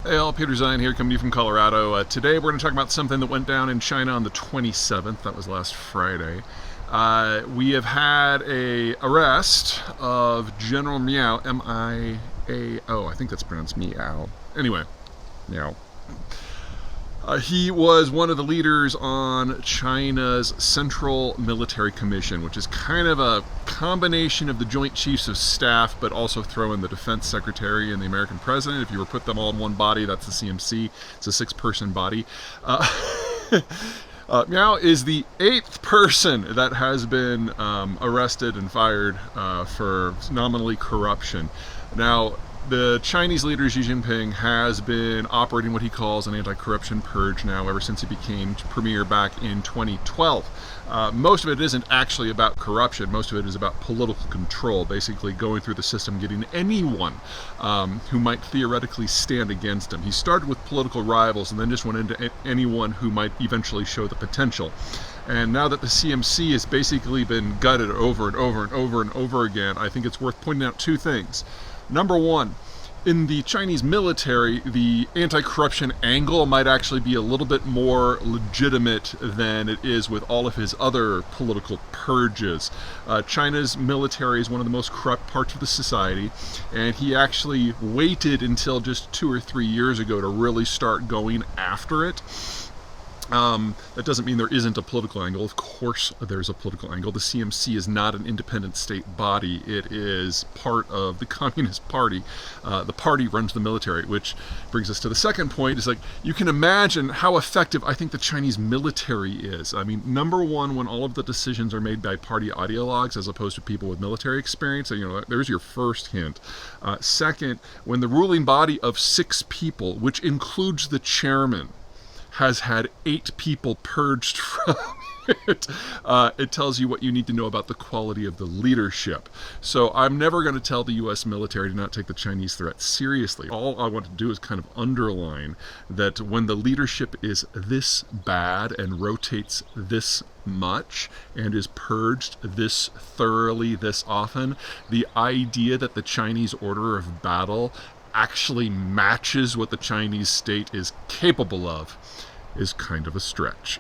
Hey all, Peter Zeihan here, coming to you from Colorado. Today we're going to talk about something that went down in China on the 27th, that was last Friday. We have had a arrest of General Miao, M-I-A-O, I think that's pronounced Miao. Anyway, Miao. He was one of the leaders on China's Central Military Commission, which is kind of a combination of the Joint Chiefs of Staff, but also throw in the Defense Secretary and the American President. If you were to put them all in one body, that's the CMC. It's a 6-person body. Miao is the 8th person that has been arrested and fired for nominally corruption. Now, the Chinese leader Xi Jinping has been operating what he calls an anti-corruption purge now ever since he became premier back in 2012. Most of it isn't actually about corruption. Most of it is about political control, basically going through the system, getting anyone who might theoretically stand against him. He started with political rivals and then just went into anyone who might eventually show the potential. And now that the CMC has basically been gutted over and over and over and over again, I think it's worth pointing out two things. Number one, in the Chinese military, the anti-corruption angle might actually be a little bit more legitimate than it is with all of his other political purges. China's military is one of the most corrupt parts of the society, and he actually waited until just 2 or 3 years ago to really start going after it. That doesn't mean there isn't a political angle. Of course there's a political angle. The CMC is not an independent state body. It is part of the Communist Party. The party runs the military, which brings us to the second point. Is like, you can imagine how effective I think the Chinese military is. I mean, number one, when all of the decisions are made by party ideologues as opposed to people with military experience, there's your first hint. Second, when the ruling body of 6 people, which includes the chairman, has had 8 people purged from it. It tells you what you need to know about the quality of the leadership. So I'm never going to tell the U.S. military to not take the Chinese threat seriously. All I want to do is kind of underline that when the leadership is this bad and rotates this much and is purged this thoroughly this often, the idea that the Chinese order of battle actually matches what the Chinese state is capable of is kind of a stretch.